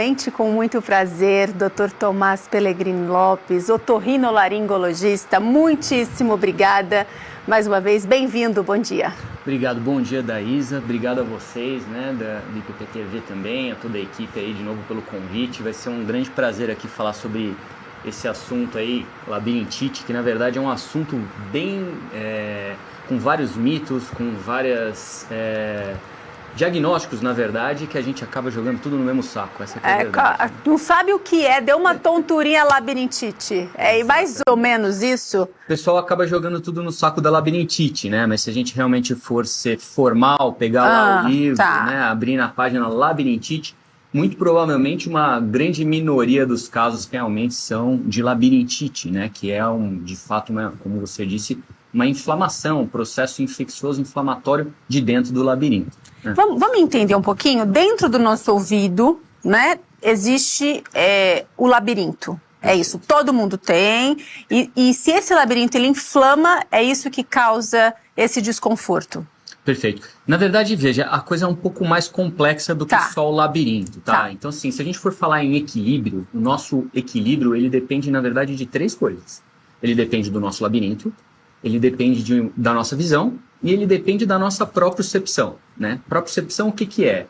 Gente, com muito prazer, Dr. Tomás Pellegrini Lopes, otorrinolaringologista, muitíssimo obrigada. Mais uma vez, bem-vindo, bom dia. Obrigado, bom dia, Daísa. Obrigado a vocês, do IPPTV também, a toda a equipe aí de novo pelo convite. Vai ser um grande prazer aqui falar sobre esse assunto aí, labirintite, que na verdade é um assunto bem com vários mitos, com vários diagnósticos, na verdade, que a gente acaba jogando tudo no mesmo saco. Essa é a verdade. Não sabe o que é, deu uma tonturinha labirintite. É mais ou menos isso? O pessoal acaba jogando tudo no saco da labirintite, né? Mas se a gente realmente for ser formal, pegar lá o livro, né? Abrir na página labirintite, muito provavelmente uma grande minoria dos casos realmente são de labirintite, né? Que é de fato, como você disse, uma inflamação, um processo infeccioso inflamatório de dentro do labirinto. Vamos entender um pouquinho? Dentro do nosso ouvido, né, existe o labirinto. É isso, todo mundo tem. E se esse labirinto ele inflama, é isso que causa esse desconforto. Perfeito. Na verdade, veja, a coisa é um pouco mais complexa do que só o labirinto, tá? Então, assim, se a gente for falar em equilíbrio, o nosso equilíbrio, ele depende, na verdade, de três coisas. Ele depende do nosso labirinto, ele depende da nossa visão e ele depende da nossa propriocepção, né? Propriocepção, o que que é?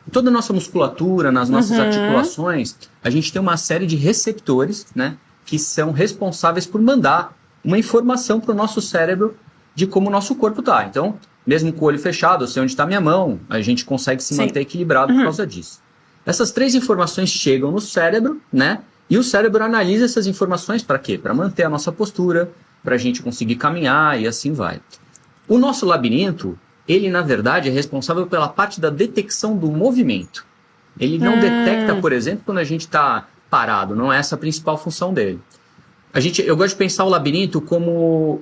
Toda a nossa musculatura, nas nossas articulações, a gente tem uma série de receptores, né? Que são responsáveis por mandar uma informação para o nosso cérebro de como o nosso corpo está. Então, mesmo com o olho fechado, eu sei onde está a minha mão, a gente consegue se manter equilibrado por causa disso. Essas três informações chegam no cérebro, né? E o cérebro analisa essas informações para quê? Para manter a nossa postura, para a gente conseguir caminhar e assim vai. O nosso labirinto, ele na verdade é responsável pela parte da detecção do movimento. Ele não detecta, por exemplo, quando a gente está parado, não é essa a principal função dele. Eu gosto de pensar o labirinto como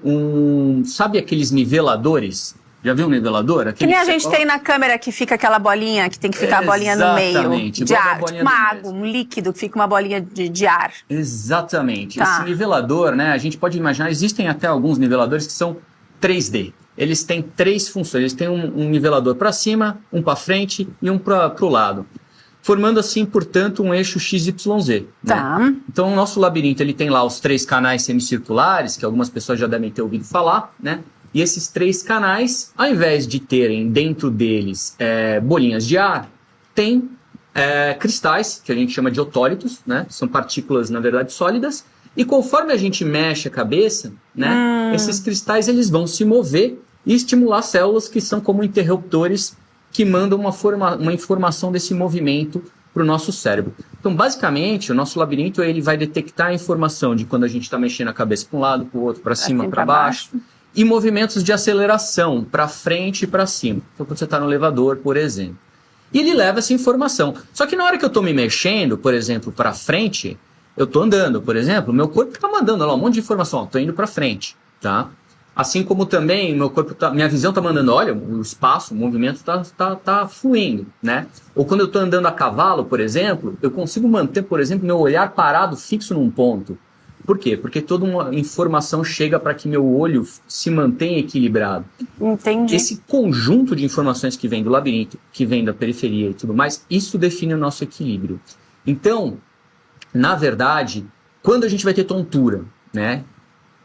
sabe aqueles niveladores? Já viu um nivelador? Que nem a gente tem na câmera que fica aquela bolinha, que tem que ficar a bolinha no meio. Exatamente. De ar, tipo uma água, um líquido, que fica uma bolinha de ar. Exatamente. Esse nivelador, né, a gente pode imaginar, existem até alguns niveladores que são 3D. Eles têm três funções. Eles têm um nivelador para cima, um para frente e um para o lado. Formando assim, portanto, um eixo XYZ. Né? Então, o nosso labirinto ele tem lá os três canais semicirculares, que algumas pessoas já devem ter ouvido falar, né? E esses três canais, ao invés de terem dentro deles bolinhas de ar, tem cristais, que a gente chama de otólitos, né? São partículas, na verdade, sólidas. E conforme a gente mexe a cabeça, né? Esses cristais eles vão se mover e estimular células que são como interruptores que mandam uma informação desse movimento para o nosso cérebro. Então, basicamente, o nosso labirinto ele vai detectar a informação de quando a gente está mexendo a cabeça para um lado, para o outro, para cima, para baixo. E movimentos de aceleração para frente e para cima. Então, quando você está no elevador, por exemplo. E ele leva essa informação. Só que na hora que eu estou me mexendo, por exemplo, para frente, eu estou andando, por exemplo, meu corpo está mandando lá um monte de informação. Estou indo para frente, tá? Assim como também minha visão está mandando, olha, o espaço, o movimento está fluindo, né? Ou quando eu estou andando a cavalo, por exemplo, eu consigo manter, por exemplo, meu olhar parado fixo num ponto. Por quê? Porque toda uma informação chega para que meu olho se mantenha equilibrado. Entendi. Esse conjunto de informações que vem do labirinto, que vem da periferia e tudo mais, isso define o nosso equilíbrio. Então, na verdade, quando a gente vai ter tontura, né?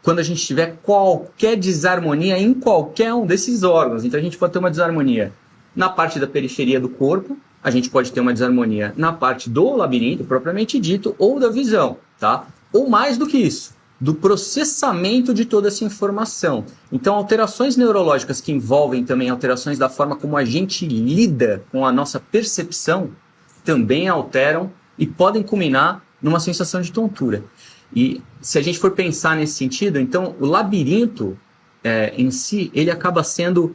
Quando a gente tiver qualquer desarmonia em qualquer um desses órgãos, então a gente pode ter uma desarmonia na parte da periferia do corpo, a gente pode ter uma desarmonia na parte do labirinto, propriamente dito, ou da visão, tá? Ou mais do que isso, do processamento de toda essa informação. Então, alterações neurológicas que envolvem também alterações da forma como a gente lida com a nossa percepção também alteram e podem culminar numa sensação de tontura. E se a gente for pensar nesse sentido, então o labirinto em si, ele acaba sendo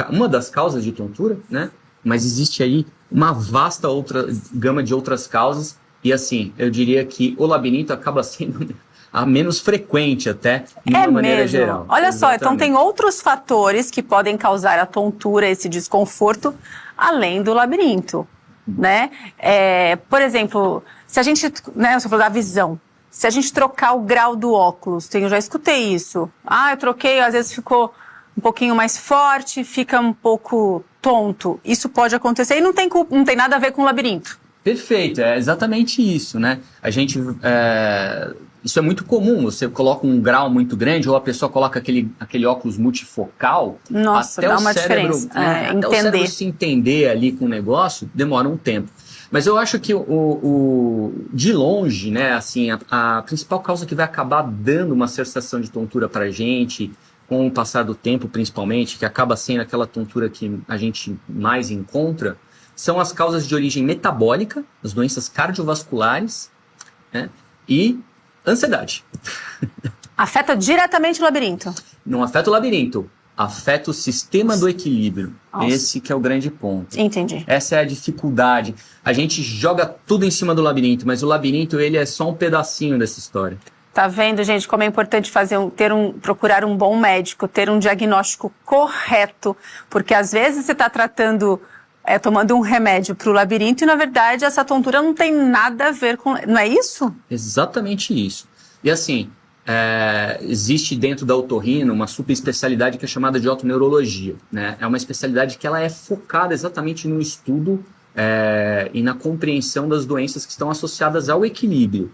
uma das causas de tontura, né? Mas existe aí uma vasta outra gama de outras causas. E assim, eu diria que o labirinto acaba sendo a menos frequente até, de uma maneira geral. Olha só, então tem outros fatores que podem causar a tontura, esse desconforto, além do labirinto, né? Por exemplo, se a gente, né, você falou da visão, se a gente trocar o grau do óculos, eu já escutei isso. Eu troquei, às vezes ficou um pouquinho mais forte, fica um pouco tonto, isso pode acontecer e não tem nada a ver com o labirinto. Perfeito, é exatamente isso, né? Isso é muito comum, você coloca um grau muito grande ou a pessoa coloca aquele óculos multifocal. Nossa, até dá o uma cérebro, diferença. Até Entender. o cérebro se entender ali com o negócio demora um tempo. Mas eu acho que de longe, né, assim, a principal causa que vai acabar dando uma sensação de tontura pra gente, com o passar do tempo principalmente, que acaba sendo aquela tontura que a gente mais encontra, são as causas de origem metabólica, as doenças cardiovasculares, né, e ansiedade. Afeta diretamente o labirinto. Não afeta o labirinto, afeta o sistema do equilíbrio. Nossa. Esse que é o grande ponto. Entendi. Essa é a dificuldade. A gente joga tudo em cima do labirinto, mas o labirinto ele é só um pedacinho dessa história. Tá vendo, gente, como é importante procurar um bom médico, ter um diagnóstico correto, porque às vezes você está tomando um remédio para o labirinto e, na verdade, essa tontura não tem nada a ver com... Não é isso? Exatamente isso. E assim, existe dentro da otorrino uma subespecialidade que é chamada de otoneurologia, né? É uma especialidade que ela é focada exatamente no estudo e na compreensão das doenças que estão associadas ao equilíbrio.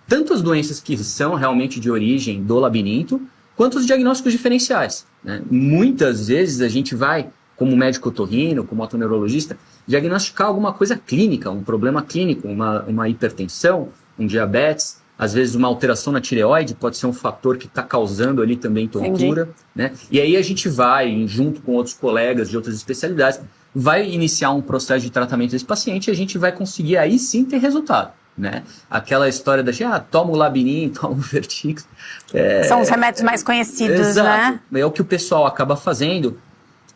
Tanto as doenças que são realmente de origem do labirinto, quanto os diagnósticos diferenciais, né? Muitas vezes a gente vai, como médico otorrino, como otoneurologista, diagnosticar alguma coisa clínica, um problema clínico, uma hipertensão, um diabetes, às vezes uma alteração na tireoide pode ser um fator que está causando ali também tontura, né? E aí a gente vai, junto com outros colegas de outras especialidades, vai iniciar um processo de tratamento desse paciente e a gente vai conseguir aí sim ter resultado, né? Aquela história toma o labirinto, toma o Vertix. São os remédios mais conhecidos, exato, né? É o que o pessoal acaba fazendo.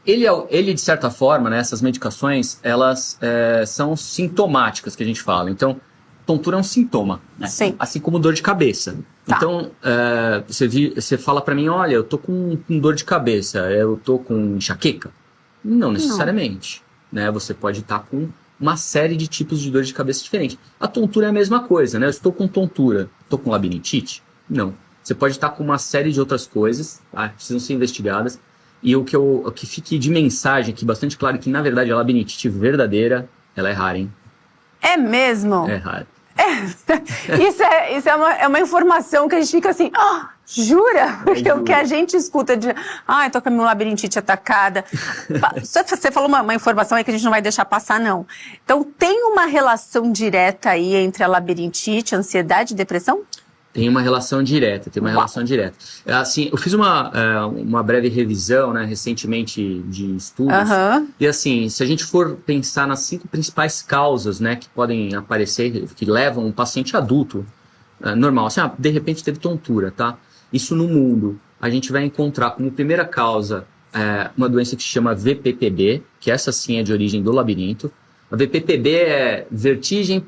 Ele de certa forma, né, essas medicações, elas são sintomáticas, que a gente fala. Então, tontura é um sintoma, né? Sim. Assim como dor de cabeça. Tá. Então, você fala pra mim, olha, eu tô com dor de cabeça, eu tô com enxaqueca? Não necessariamente, né? Você pode estar com uma série de tipos de dor de cabeça diferentes. A tontura é a mesma coisa, né? Eu estou com tontura, estou com labirintite? Não. Você pode estar com uma série de outras coisas, tá? Precisam ser investigadas. E o que fique de mensagem aqui bastante claro é que, na verdade, a labirintite verdadeira, ela é rara, hein? É mesmo? É rara. Isso é uma informação que a gente fica assim, jura? Porque o que a gente escuta de, eu tô com a minha labirintite atacada. Você falou uma informação aí que a gente não vai deixar passar, não. Então, tem uma relação direta aí entre a labirintite, ansiedade e depressão? Tem uma relação direta, Assim, eu fiz uma breve revisão, né, recentemente de estudos. E assim, se a gente for pensar nas 5 principais causas, né, que podem aparecer, que levam um paciente adulto, normal, assim, de repente teve tontura, tá? Isso no mundo, a gente vai encontrar como primeira causa uma doença que se chama VPPB, que essa sim é de origem do labirinto. A VPPB é vertigem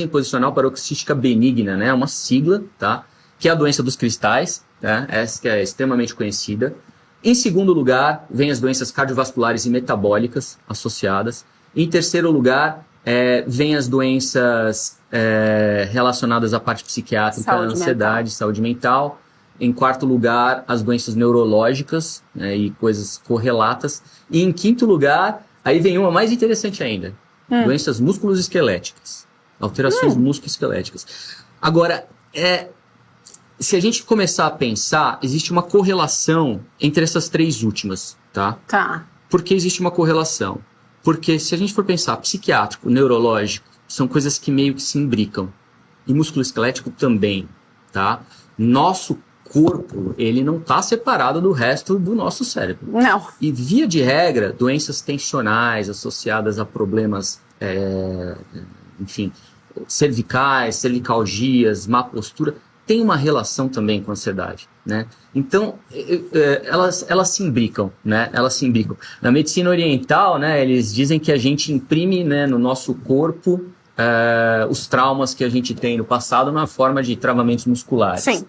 posicional paroxística benigna, né? É uma sigla, tá? Que é a doença dos cristais, tá? Essa que é extremamente conhecida. Em segundo lugar, vem as doenças cardiovasculares e metabólicas associadas. Em terceiro lugar, vem as doenças relacionadas à parte psiquiátrica, ansiedade, saúde mental. Em quarto lugar, as doenças neurológicas, né, e coisas correlatas. E em quinto lugar, aí vem uma mais interessante ainda. Doenças musculoesqueléticas. Alterações musculoesqueléticas. Agora, se a gente começar a pensar, existe uma correlação entre essas 3 últimas, tá? Tá. Por que existe uma correlação? Porque se a gente for pensar psiquiátrico, neurológico, são coisas que meio que se imbricam. E musculoesquelético também, tá? Nosso corpo, ele não está separado do resto do nosso cérebro. Não. E, via de regra, doenças tensionais associadas a problemas, cervicais, cervicalgias, má postura, tem uma relação também com a ansiedade, né? Então, elas se imbricam, né? Elas se imbricam. Na medicina oriental, né, eles dizem que a gente imprime, né, no nosso corpo os traumas que a gente tem no passado na forma de travamentos musculares. Sim.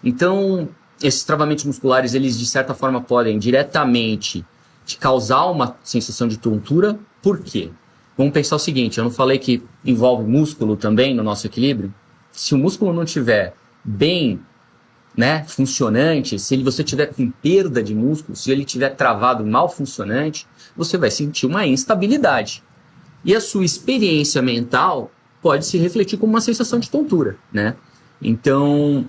Então, esses travamentos musculares, eles de certa forma podem diretamente te causar uma sensação de tontura. Por quê? Vamos pensar o seguinte, eu não falei que envolve músculo também no nosso equilíbrio? Se o músculo não estiver bem né, funcionante, se você tiver com perda de músculo, se ele tiver travado mal funcionante, você vai sentir uma instabilidade. E a sua experiência mental pode se refletir como uma sensação de tontura, né? Então,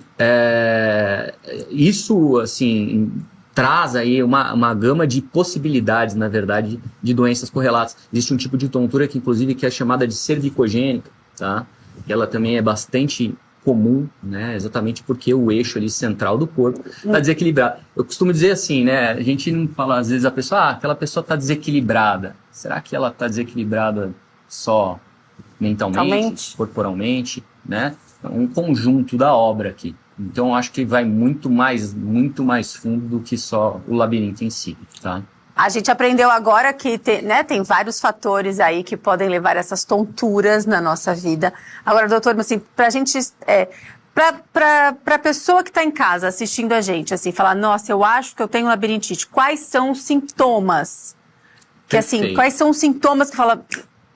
isso, assim, traz aí uma gama de possibilidades, na verdade, de doenças correlatas. Existe um tipo de tontura que, inclusive, que é chamada de cervicogênica, tá? Que ela também é bastante comum, né? Exatamente porque o eixo ali central do corpo está desequilibrado. Eu costumo dizer assim, né? A gente não fala, às vezes, a pessoa, aquela pessoa está desequilibrada. Será que ela está desequilibrada só mentalmente, corporalmente, né? Um conjunto da obra aqui. Então, eu acho que vai muito mais fundo do que só o labirinto em si, tá? A gente aprendeu agora que tem vários fatores aí que podem levar essas tonturas na nossa vida. Agora, doutor, assim, pra gente, pra pessoa que está em casa assistindo a gente, assim, falar, nossa, eu acho que eu tenho labirintite, quais são os sintomas? Que, assim, quais são os sintomas que fala,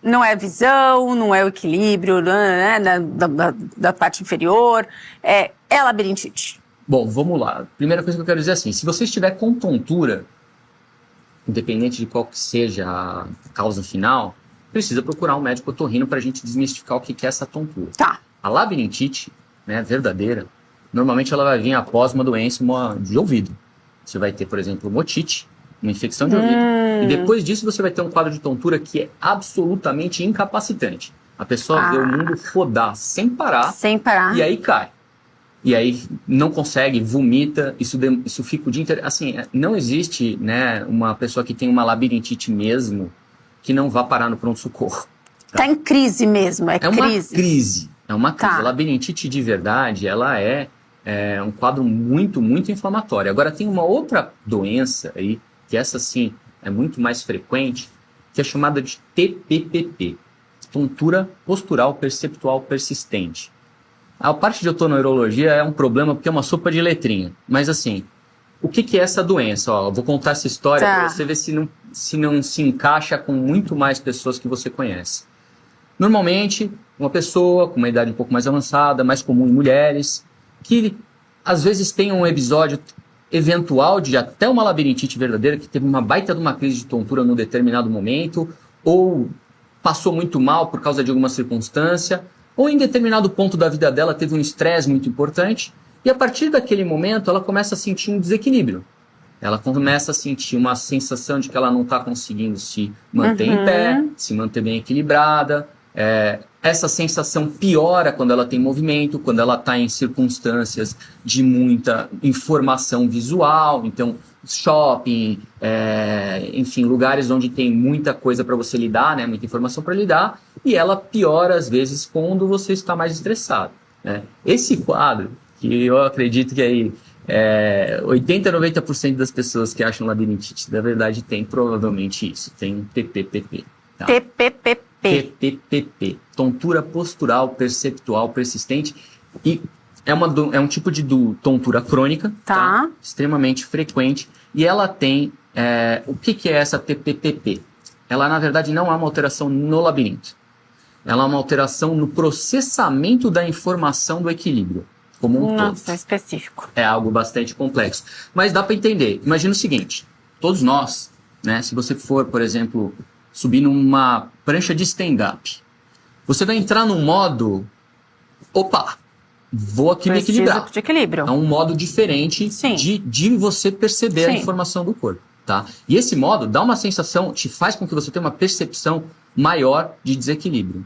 não é visão, não é o equilíbrio, né, da parte inferior, é labirintite? Bom, vamos lá. Primeira coisa que eu quero dizer é assim, se você estiver com tontura, independente de qual que seja a causa final, precisa procurar um médico otorrino para a gente desmistificar o que é essa tontura. Tá. A labirintite, né, verdadeira, normalmente ela vai vir após uma doença de ouvido. Você vai ter, por exemplo, uma otite, uma infecção de ouvido, e depois disso você vai ter um quadro de tontura que é absolutamente incapacitante. A pessoa vê o mundo rodar sem parar, e aí cai. E aí não consegue, vomita, isso fica o dia inteiro. Assim, não existe, né, uma pessoa que tem uma labirintite mesmo que não vá parar no pronto-socorro. Tá em crise mesmo, é crise. É uma crise. A labirintite de verdade, ela é um quadro muito, muito inflamatório. Agora tem uma outra doença aí, que essa sim é muito mais frequente, que é chamada de TPPP, tontura postural perceptual persistente. A parte de otoneurologia é um problema porque é uma sopa de letrinha. Mas assim, o que é essa doença? Ó, eu vou contar essa história para você ver se não se encaixa com muito mais pessoas que você conhece. Normalmente, uma pessoa com uma idade um pouco mais avançada, mais comum em mulheres, que às vezes tem um episódio eventual de até uma labirintite verdadeira, que teve uma baita de uma crise de tontura num determinado momento, ou passou muito mal por causa de alguma circunstância, ou em determinado ponto da vida dela teve um estresse muito importante, e a partir daquele momento ela começa a sentir um desequilíbrio. Ela começa a sentir uma sensação de que ela não está conseguindo se manter em pé, se manter bem equilibrada. Essa sensação piora quando ela tem movimento, quando ela está em circunstâncias de muita informação visual, então shopping, enfim, lugares onde tem muita coisa para você lidar, né, muita informação para lidar, e ela piora às vezes quando você está mais estressado, né? Esse quadro, que eu acredito que aí 80, 90% das pessoas que acham labirintite, na verdade, tem provavelmente isso, tem TPPP. Tá? TPPP, tontura postural perceptual persistente, e é um tipo de tontura crônica, tá? Extremamente frequente, e ela tem, o que é essa TPPP? Ela, na verdade, não é uma alteração no labirinto, ela é uma alteração no processamento da informação do equilíbrio, como um todo. Nossa, é específico. É algo bastante complexo, mas dá para entender. Imagina o seguinte, todos nós, né, se você for, por exemplo, subir numa prancha de stand-up, você vai entrar num modo, vou aqui me equilibrar. De equilíbrio. É um modo diferente de você perceber a informação do corpo, tá? E esse modo dá uma sensação, te faz com que você tenha uma percepção maior de desequilíbrio.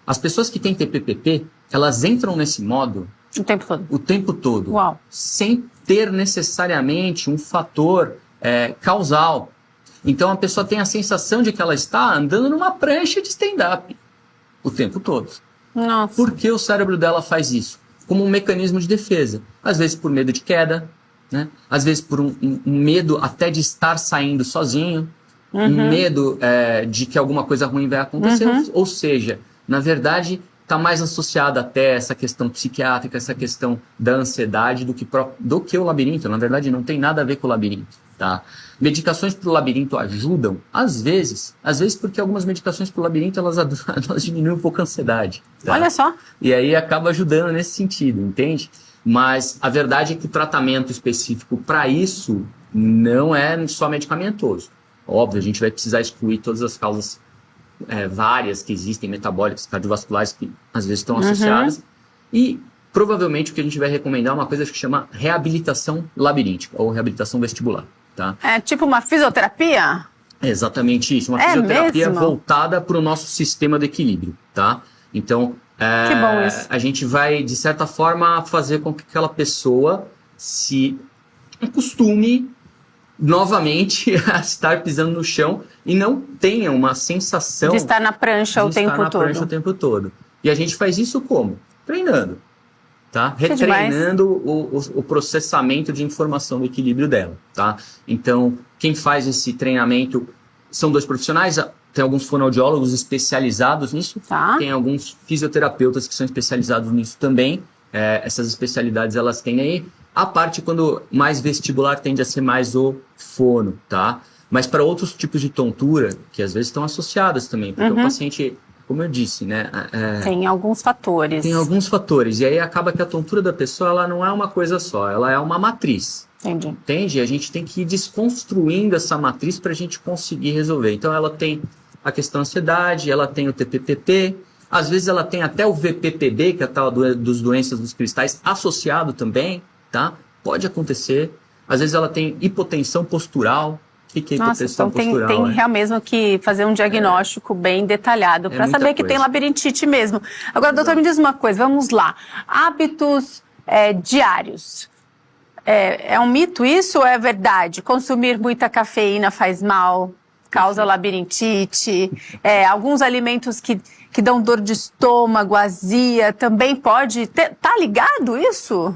As pessoas que têm TPPP, elas entram nesse modo o tempo todo. Uau. Sem ter necessariamente um fator causal. Então a pessoa tem a sensação de que ela está andando numa prancha de stand-up o tempo todo. Nossa. Por que o cérebro dela faz isso? Como um mecanismo de defesa. Às vezes por medo de queda, né? Às vezes por um medo até de estar saindo sozinho, um medo de que alguma coisa ruim vai acontecer. Ou seja, na verdade, está mais associada até essa questão psiquiátrica, essa questão da ansiedade do que o labirinto. Na verdade, não tem nada a ver com o labirinto. Tá? Medicações para o labirinto ajudam, às vezes porque algumas medicações para o labirinto elas diminuem um pouco a ansiedade. Tá? Olha só. E aí acaba ajudando nesse sentido, entende? Mas a verdade é que o tratamento específico para isso não é só medicamentoso. Óbvio, a gente vai precisar excluir todas as causas várias que existem, metabólicas, cardiovasculares, que às vezes estão associadas. E provavelmente o que a gente vai recomendar é uma coisa que chama reabilitação labiríntica ou reabilitação vestibular. Tá? É tipo uma fisioterapia? É exatamente isso, uma fisioterapia mesmo? voltada para o nosso sistema de equilíbrio. Tá? Então, que bom isso. a gente vai, de certa forma, fazer com que aquela pessoa se acostume novamente a estar pisando no chão e não tenha uma sensação de estar na prancha o tempo todo. E a gente faz isso como? Treinando. Tá? Retreinando o processamento de informação do equilíbrio dela. Tá? Então, quem faz esse treinamento são 2 profissionais. Tem alguns fonoaudiólogos especializados nisso. Tá. Tem alguns fisioterapeutas que são especializados nisso também. Essas especialidades elas têm aí. A parte quando mais vestibular tende a ser mais o fono, tá? Mas para outros tipos de tontura, que às vezes estão associadas também, porque o paciente, como eu disse, né? Tem alguns fatores. Tem alguns fatores, e aí acaba que a tontura da pessoa, ela não é uma coisa só, ela é uma matriz. Entendi. Entende? A gente tem que ir desconstruindo essa matriz para a gente conseguir resolver. Então ela tem a questão ansiedade, ela tem o TPPP, às vezes ela tem até o VPPB, que é a tal dos doenças dos cristais, associado também. Tá? Pode acontecer. Às vezes ela tem hipotensão postural. O que é hipotensão postural? Tem realmente mesmo que fazer um diagnóstico bem detalhado para saber que tem labirintite mesmo. Agora, doutor, me diz uma coisa, vamos lá. Hábitos diários. É um mito isso ou é verdade? Consumir muita cafeína faz mal, causa labirintite. Alguns alimentos que dão dor de estômago, azia, também pode ter. Tá ligado isso?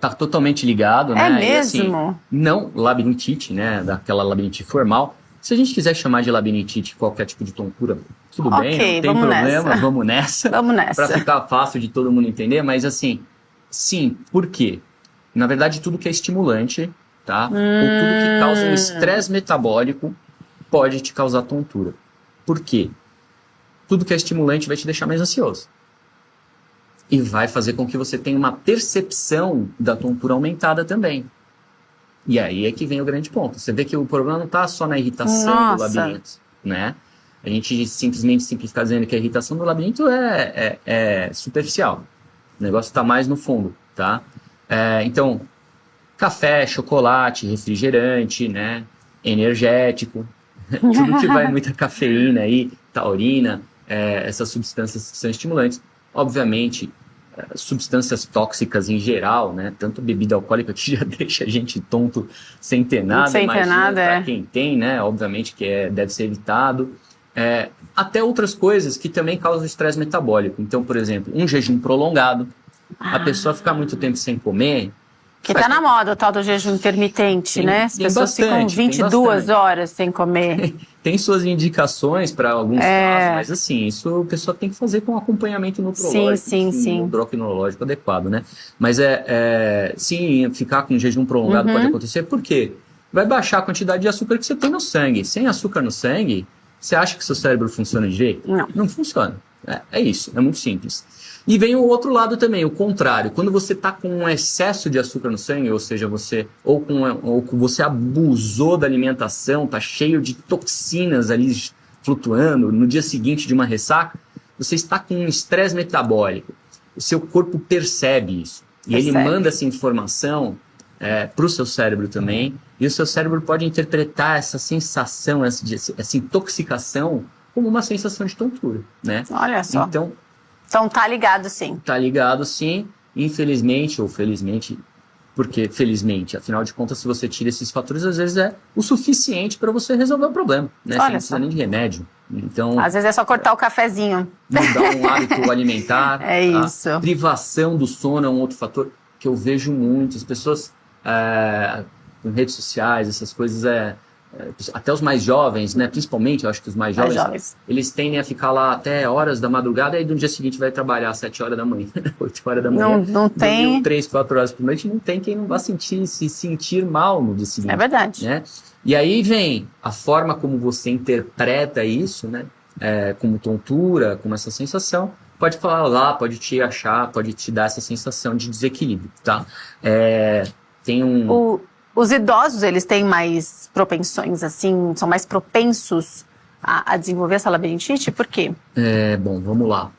Tá totalmente ligado, né? É mesmo? E, assim, não labirintite, né? Daquela labirintite formal. Se a gente quiser chamar de labirintite qualquer tipo de tontura, tudo bem, não tem problema, vamos nessa. Vamos nessa. Para ficar fácil de todo mundo entender, mas assim, sim, por quê? Na verdade, tudo que é estimulante, tá? Ou tudo que causa um estresse metabólico pode te causar tontura. Por quê? Tudo que é estimulante vai te deixar mais ansioso. E vai fazer com que você tenha uma percepção da tontura aumentada também. E aí é que vem o grande ponto. Você vê que o problema não está só na irritação do labirinto, né? A gente simplesmente simplificar dizendo que a irritação do labirinto é superficial. O negócio está mais no fundo, tá? Então, café, chocolate, refrigerante, né? Energético, tudo que vai muita cafeína aí, taurina, essas substâncias que são estimulantes. Obviamente, substâncias tóxicas em geral, né? Tanto bebida alcoólica que já deixa a gente tonto sem ter nada. Sem ter nada, pra quem tem, né? Obviamente que deve ser evitado. Até outras coisas que também causam estresse metabólico. Então, por exemplo, um jejum prolongado. A pessoa ficar muito tempo sem comer. Que tá na moda o tal do jejum intermitente, né? As pessoas ficam 22 horas sem comer. Tem suas indicações para alguns casos, mas assim, isso a pessoa tem que fazer com acompanhamento nutrológico, sim. endocrinológico adequado, né? Mas sim, ficar com jejum prolongado pode acontecer, por quê? Vai baixar a quantidade de açúcar que você tem no sangue. Sem açúcar no sangue, você acha que seu cérebro funciona direito? Não funciona. É isso, é muito simples. E vem o outro lado também, o contrário. Quando você está com um excesso de açúcar no sangue, ou seja, você você abusou da alimentação, está cheio de toxinas ali flutuando, no dia seguinte de uma ressaca, você está com um estresse metabólico. O seu corpo percebe isso. E ele manda essa informação para o seu cérebro também. E o seu cérebro pode interpretar essa sensação, essa intoxicação, como uma sensação de tontura, né? Olha só. Então tá ligado sim. Tá ligado sim, infelizmente ou felizmente, porque felizmente, afinal de contas, se você tira esses fatores, às vezes é o suficiente para você resolver o problema, né? Você não precisa nem de remédio. Então, às vezes é só cortar o cafezinho. Mudar um hábito alimentar. Isso. A privação do sono é um outro fator que eu vejo muito. As pessoas em redes sociais, essas coisas até os mais jovens, né? Principalmente, eu acho que os mais jovens, eles tendem a ficar lá até horas da madrugada e no dia seguinte vai trabalhar às 7 horas da manhã, 8 horas da manhã. Não tem. 3, 4 horas por noite, não tem quem não vá se sentir mal no dia seguinte. É verdade. Né? E aí vem a forma como você interpreta isso, né? como tontura, como essa sensação, pode falar lá, pode te dar essa sensação de desequilíbrio, tá? Os idosos, eles têm mais propensões, assim, são mais propensos a desenvolver essa labirintite? Por quê? Bom, vamos lá.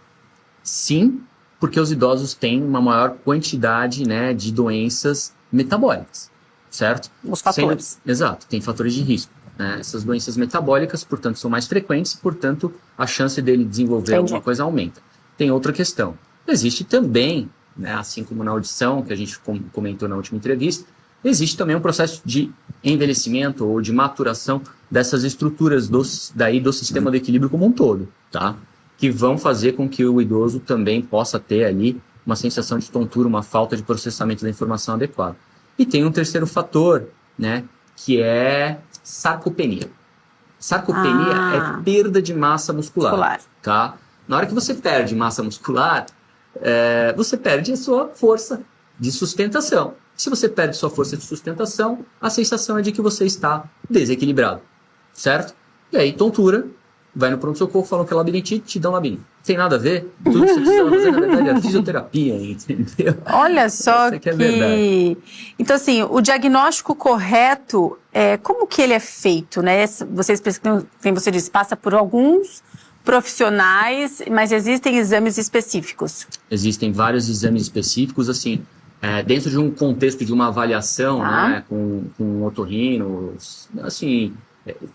Sim, porque os idosos têm uma maior quantidade, né, de doenças metabólicas, certo? Os fatores. Exato, tem fatores de risco. Né? Essas doenças metabólicas, portanto, são mais frequentes, portanto, a chance dele desenvolver alguma coisa aumenta. Tem outra questão. Existe também, né, assim como na audição, que a gente comentou na última entrevista, existe também um processo de envelhecimento ou de maturação dessas estruturas do sistema do equilíbrio como um todo, tá? Que vão fazer com que o idoso também possa ter ali uma sensação de tontura, uma falta de processamento da informação adequada. E tem um terceiro fator, né, que é sarcopenia. Sarcopenia é perda de massa muscular, tá? Na hora que você perde massa muscular, você perde a sua força de sustentação. Se você perde sua força de sustentação, a sensação é de que você está desequilibrado, certo? E aí, tontura, vai no pronto-socorro, falam que é labirintite, te dão labirinto. Tem nada a ver, tudo que você precisa fazer, na verdade, é fisioterapia, entendeu? Olha só que é verdade. Então, assim, o diagnóstico correto, como que ele é feito, né? Vocês, como você disse, passa por alguns profissionais, mas existem exames específicos? Existem vários exames específicos, assim, dentro de um contexto de uma avaliação, né, com um otorrino, assim,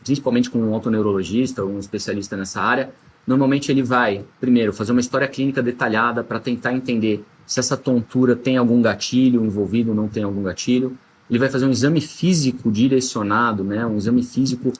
principalmente com um otoneurologista ou um especialista nessa área, normalmente ele vai, primeiro, fazer uma história clínica detalhada para tentar entender se essa tontura tem algum gatilho envolvido ou não tem algum gatilho. Ele vai fazer um exame físico direcionado, né, um exame físico.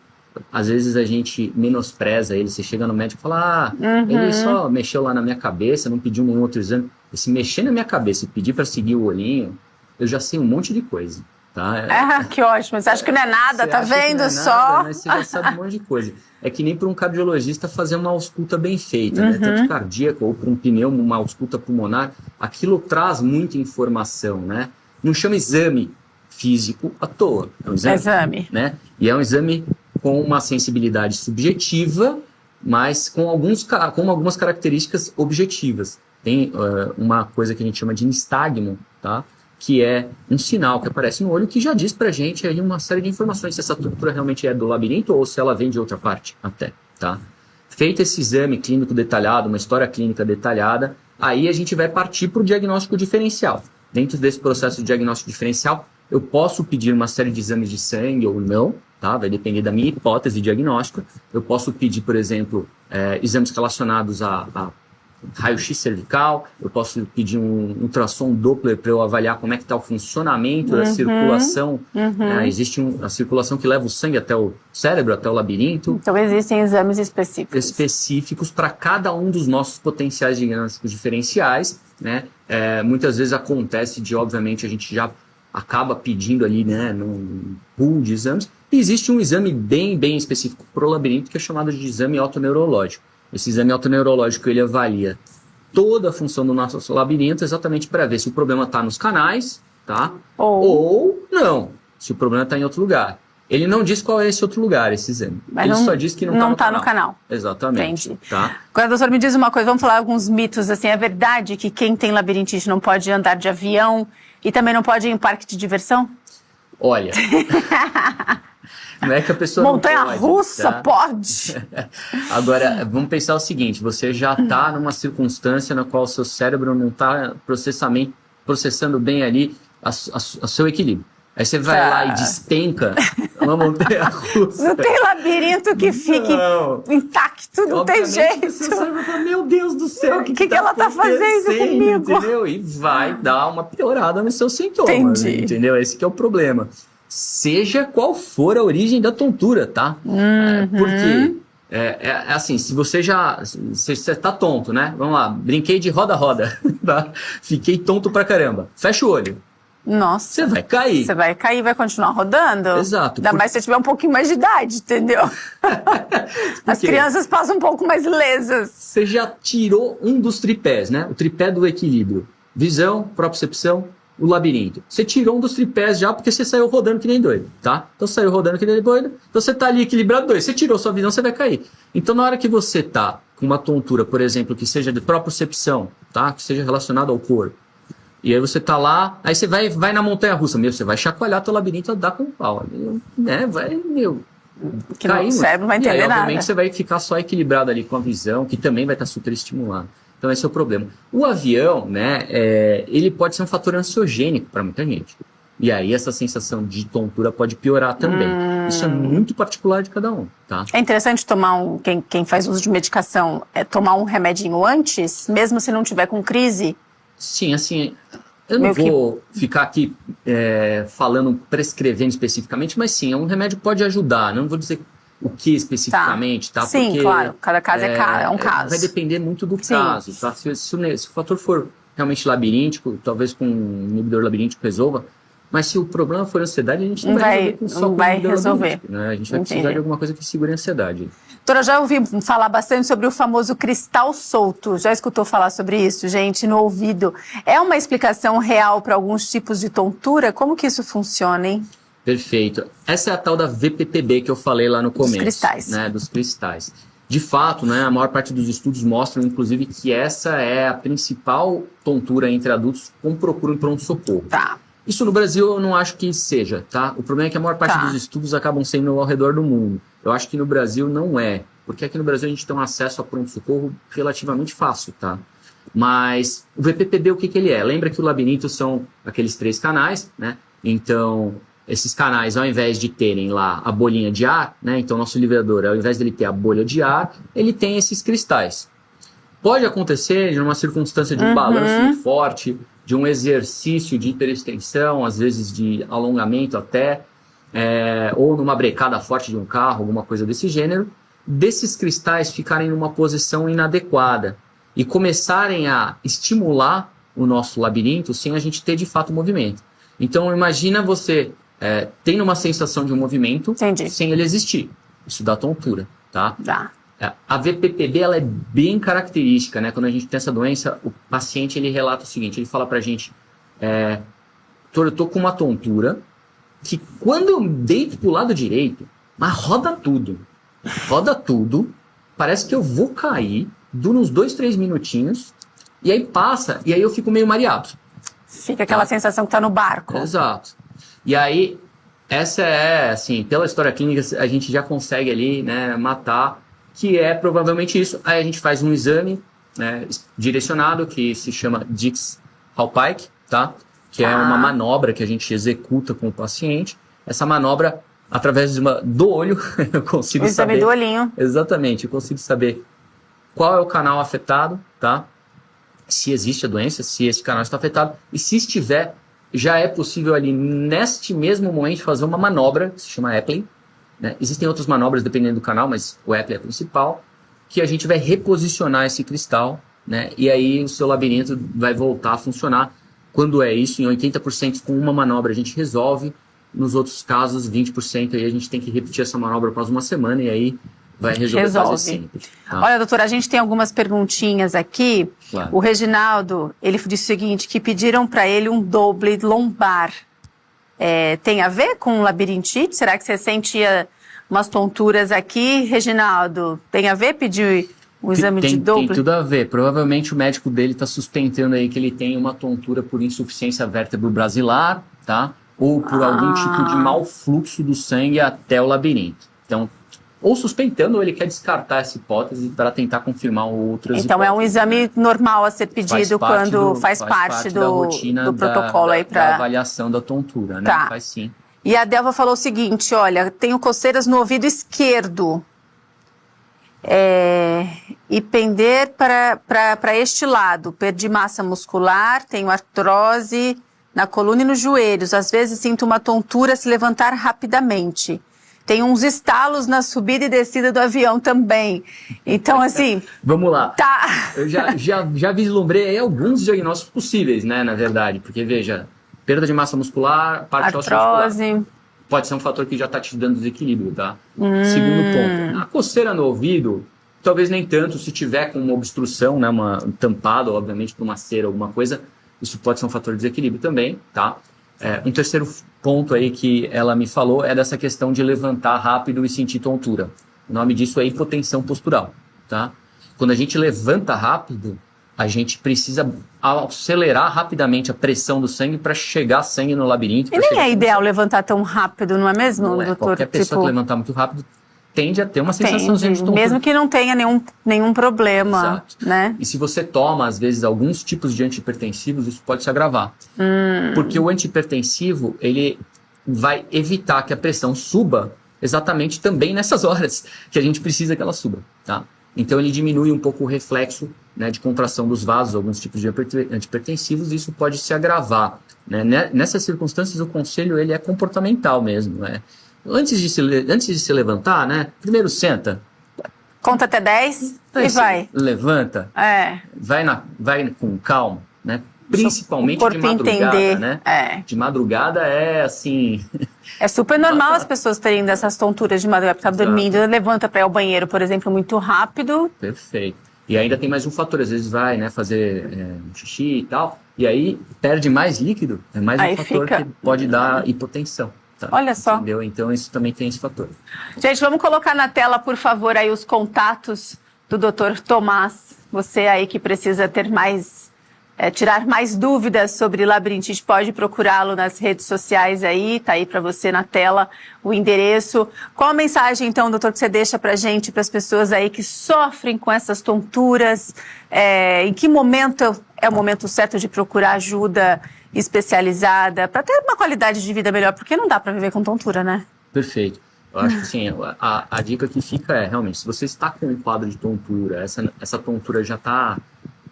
Às vezes a gente menospreza ele, você chega no médico e fala, ele só mexeu lá na minha cabeça, não pediu nenhum outro exame. E se mexer na minha cabeça e pedir para seguir o olhinho, eu já sei um monte de coisa, tá? Que ótimo, você acha que não é nada, tá vendo só? Nada, mas você já sabe um monte de coisa. É que nem para um cardiologista fazer uma ausculta bem feita, né? Tanto cardíaca ou para um pneu, uma ausculta pulmonar, aquilo traz muita informação, né? Não chama exame físico à toa, é um exame. Né? E é um exame com uma sensibilidade subjetiva, mas com algumas características objetivas. Tem uma coisa que a gente chama de nistagmo, tá? Que é um sinal que aparece no olho que já diz pra gente aí uma série de informações se essa tontura realmente é do labirinto ou se ela vem de outra parte até, tá? Feito esse exame clínico detalhado, uma história clínica detalhada, aí a gente vai partir para o diagnóstico diferencial. Dentro desse processo de diagnóstico diferencial, eu posso pedir uma série de exames de sangue ou não, tá? Vai depender da minha hipótese diagnóstica. Eu posso pedir, por exemplo, exames relacionados a raio-x cervical, eu posso pedir um ultrassom Doppler para eu avaliar como é que está o funcionamento da circulação. Existe a circulação que leva o sangue até o cérebro, até o labirinto. Então existem exames específicos. Específicos para cada um dos nossos potenciais diagnósticos diferenciais, né? Muitas vezes acontece de, obviamente, a gente já acaba pedindo ali, né, num pool de exames. E existe um exame bem específico para o labirinto que é chamado de exame otoneurológico. Esse exame otoneurológico, ele avalia toda a função do nosso labirinto exatamente para ver se o problema está nos canais, tá? Ou não, se o problema está em outro lugar. Ele não diz qual é esse outro lugar, esse exame. Mas ele só diz que não está no canal. Exatamente. Entendi. Tá? Agora, doutor, me diz uma coisa, vamos falar alguns mitos, assim, é verdade que quem tem labirintite não pode andar de avião e também não pode ir em parque de diversão? Olha... Não é que a pessoa Montanha-russa não pode, tá? Pode. Agora, vamos pensar o seguinte, você já está numa circunstância na qual o seu cérebro não está processando bem ali o seu equilíbrio. Aí você vai lá e despenca uma montanha-russa. Não tem labirinto que fique intacto, não tem jeito. Você vai falar, meu Deus do céu, o que ela está fazendo comigo? Entendeu? E vai dar uma piorada nos seus sintomas. Entendi. Entendeu? Esse que é o problema. Seja qual for a origem da tontura, tá? Porque, assim, se você tá tonto, né? Vamos lá, brinquei de roda-roda, tá? Fiquei tonto pra caramba. Fecha o olho. Nossa. Você vai cair. Você vai cair e vai continuar rodando? Exato. Ainda mais se você tiver um pouquinho mais de idade, entendeu? As crianças passam um pouco mais lesas. Você já tirou um dos tripés, né? O tripé do equilíbrio. Visão, propriocepção, o labirinto. Você tirou um dos tripés já porque você saiu rodando que nem doido, tá? Então saiu rodando que nem doido, então você tá ali equilibrado dois. Você tirou sua visão, você vai cair. Então, na hora que você tá com uma tontura, por exemplo, que seja de propriocepção, tá? Que seja relacionada ao corpo, e aí você tá lá, aí você vai na montanha-russa, você vai chacoalhar teu labirinto a dar com o pau, né? Vai, que não, o cérebro não vai entender nada. Obviamente você vai ficar só equilibrado ali com a visão, que também vai estar super estimulado. Então esse é o problema. O avião, né, ele pode ser um fator ansiogênico para muita gente. E aí essa sensação de tontura pode piorar também. Isso é muito particular de cada um, tá? É interessante tomar quem faz uso de medicação, tomar um remedinho antes, mesmo se não tiver com crise? Sim, assim, eu não vou ficar aqui prescrevendo especificamente, mas sim, um remédio pode ajudar. Não vou dizer o que especificamente, tá? Sim, porque, claro, cada caso é um caso. Vai depender muito do caso, tá? Se o fator for realmente labiríntico, talvez com um inibidor labiríntico resolva, mas se o problema for ansiedade, a gente não vai resolver. Né? A gente vai precisar de alguma coisa que segure a ansiedade. Doutora, já ouvi falar bastante sobre o famoso cristal solto. Já escutou falar sobre isso, gente, no ouvido? É uma explicação real para alguns tipos de tontura? Como que isso funciona, hein? Perfeito. Essa é a tal da VPPB que eu falei lá no começo. Dos cristais. Né? Dos cristais. De fato, né, a maior parte dos estudos mostram, inclusive, que essa é a principal tontura entre adultos com procura em pronto-socorro. Tá. Isso no Brasil eu não acho que seja, tá? O problema é que a maior parte dos estudos acabam sendo ao redor do mundo. Eu acho que no Brasil não é, porque aqui no Brasil a gente tem um acesso a pronto-socorro relativamente fácil, tá? Mas o VPPB, o que ele é? Lembra que o labirinto são aqueles 3 canais, né? Então, esses canais, ao invés de terem lá a bolinha de ar, né? Então, nosso livrador, ao invés dele ter a bolha de ar, ele tem esses cristais. Pode acontecer de uma circunstância de um balanço muito forte, de um exercício de hiperextensão, às vezes de alongamento até, ou numa brecada forte de um carro, alguma coisa desse gênero, desses cristais ficarem numa posição inadequada e começarem a estimular o nosso labirinto sem a gente ter de fato movimento. Então imagina você tendo uma sensação de um movimento sem ele existir. Isso dá tontura, tá? Dá. A VPPB ela é bem característica, né? Quando a gente tem essa doença, o paciente ele relata o seguinte, ele fala pra gente, eu tô com uma tontura que quando eu deito pro lado direito, mas roda tudo, parece que eu vou cair, dura uns 2, 3 minutinhos, e aí passa, e aí eu fico meio mareado. Fica aquela sensação que tá no barco. Exato. E aí, essa assim, pela história clínica, a gente já consegue ali, né, matar, que é provavelmente isso. Aí a gente faz um exame, né, direcionado, que se chama Dix-Hallpike, tá? Que é uma manobra que a gente executa com o paciente. Essa manobra, através do olho, eu consigo saber... Exame do olhinho. Exatamente, eu consigo saber qual é o canal afetado, tá? Se existe a doença, se esse canal está afetado. E se estiver, já é possível ali, neste mesmo momento, fazer uma manobra, que se chama Epley. Né? Existem outras manobras dependendo do canal, mas o Epley é a principal, que a gente vai reposicionar esse cristal, né? E aí o seu labirinto vai voltar a funcionar. Quando é isso, em 80% com uma manobra a gente resolve, nos outros casos 20% aí a gente tem que repetir essa manobra após uma semana e aí vai resolver quase sempre. Tá? Olha, doutora, a gente tem algumas perguntinhas aqui. Claro. O Reginaldo, ele disse o seguinte, que pediram para ele um doble lombar. Tem a ver com labirintite? Será que você sentia umas tonturas aqui, Reginaldo? Tem a ver pedir um exame de doble? Tem tudo a ver. Provavelmente o médico dele está sustentando aí que ele tem uma tontura por insuficiência vértebro-basilar, tá? Ou por algum tipo de mau fluxo do sangue até o labirinto. Então, ou suspeitando, ou ele quer descartar essa hipótese para tentar confirmar outras Então hipóteses, é um exame normal a ser pedido quando faz parte da rotina do protocolo aí para avaliação da tontura, né? Tá. Faz sim. E a Delva falou o seguinte, olha, tenho coceiras no ouvido esquerdo. E pender para este lado. Perdi massa muscular, tenho artrose na coluna e nos joelhos. Às vezes sinto uma tontura se levantar rapidamente. Tem uns estalos na subida e descida do avião também. Então, assim... Vamos lá. Tá. Eu já vislumbrei aí alguns diagnósticos possíveis, né, na verdade. Porque, veja, perda de massa muscular, parte artrose. Pode ser um fator que já está te dando desequilíbrio, tá? Segundo ponto. A coceira no ouvido, talvez nem tanto. Se tiver com uma obstrução, né, um tampado, obviamente, por uma cera, alguma coisa, isso pode ser um fator de desequilíbrio também, tá? Um terceiro ponto aí que ela me falou é dessa questão de levantar rápido e sentir tontura. O nome disso é hipotensão postural, tá? Quando a gente levanta rápido, a gente precisa acelerar rapidamente a pressão do sangue para chegar sangue no labirinto. E nem é ideal levantar tão rápido, não é mesmo, não é. doutor? Qualquer pessoa que levantar muito rápido tende a ter uma sensação de tontura. Mesmo que não tenha nenhum problema, exato, né? E se você toma, às vezes, alguns tipos de antihipertensivos, isso pode se agravar. Porque o antihipertensivo, ele vai evitar que a pressão suba exatamente também nessas horas que a gente precisa que ela suba, tá? Então ele diminui um pouco o reflexo, né, de contração dos vasos, alguns tipos de antihipertensivos, e isso pode se agravar, né? Nessas circunstâncias, o conselho ele é comportamental mesmo, né? Antes de se levantar, né? Primeiro senta. Conta até 10 e vai. Levanta. Vai com calma, né? Principalmente de madrugada, né? De madrugada é assim... É super normal as pessoas terem dessas tonturas de madrugada, porque tá dormindo, levanta para ir ao banheiro, por exemplo, muito rápido. Perfeito. E ainda tem mais um fator, às vezes vai, né, fazer um xixi e tal, e aí perde mais líquido, é mais um fator que pode dar hipotensão. Tá? Olha só. Entendeu? Então isso também tem esse fator. Gente, vamos colocar na tela, por favor, aí os contatos do Dr. Tomás. Você aí que precisa ter tirar mais dúvidas sobre labirintite, pode procurá-lo nas redes sociais aí, tá aí para você na tela o endereço. Qual a mensagem, então, doutor, que você deixa pra gente, para as pessoas aí que sofrem com essas tonturas? Em que momento é o momento certo de procurar ajuda especializada para ter uma qualidade de vida melhor? Porque não dá para viver com tontura, né? Perfeito. Eu acho que assim, a dica que fica é, realmente, se você está com um quadro de tontura, essa tontura já está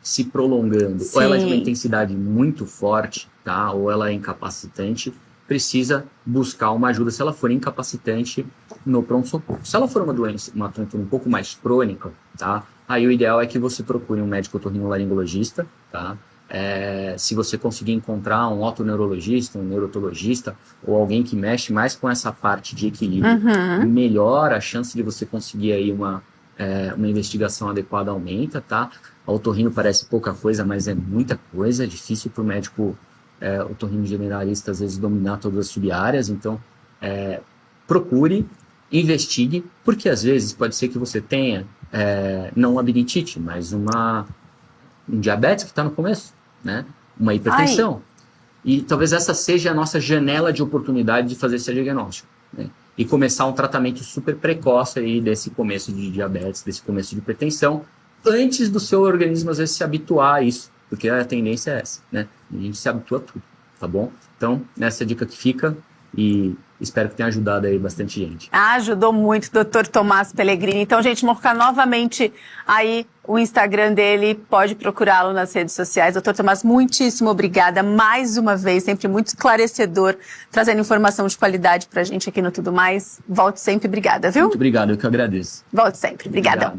se prolongando, ou ela é de uma intensidade muito forte, tá? Ou ela é incapacitante, precisa buscar uma ajuda se ela for incapacitante no pronto-socorro. Se ela for uma tontura um pouco mais crônica, tá? Aí o ideal é que você procure um médico otorrinolaringologista, tá? Se você conseguir encontrar um otoneurologista, um neurologista, ou alguém que mexe mais com essa parte de equilíbrio, melhora a chance de você conseguir aí uma investigação adequada, aumenta, tá? A otorrino parece pouca coisa, mas é muita coisa, é difícil para o médico otorrino generalista às vezes dominar todas as subáreas, então procure, investigue, porque às vezes pode ser que você tenha não labirintite, mas um diabetes que está no começo, né? Uma hipertensão. E talvez essa seja a nossa janela de oportunidade de fazer esse diagnóstico, né? E começar um tratamento super precoce aí desse começo de diabetes, desse começo de hipertensão, antes do seu organismo às vezes se habituar a isso, porque a tendência é essa, né? A gente se habitua a tudo, tá bom? Então, nessa dica que fica, e espero que tenha ajudado aí bastante gente. Ajudou muito, Dr. Tomás Pellegrini. Então, gente, vamos colocar novamente aí o Instagram dele, pode procurá-lo nas redes sociais. Dr. Tomás, muitíssimo obrigada mais uma vez, sempre muito esclarecedor, trazendo informação de qualidade pra gente aqui no Tudo Mais. Volte sempre, obrigada, viu? Muito obrigado, eu que agradeço. Volte sempre, obrigadão.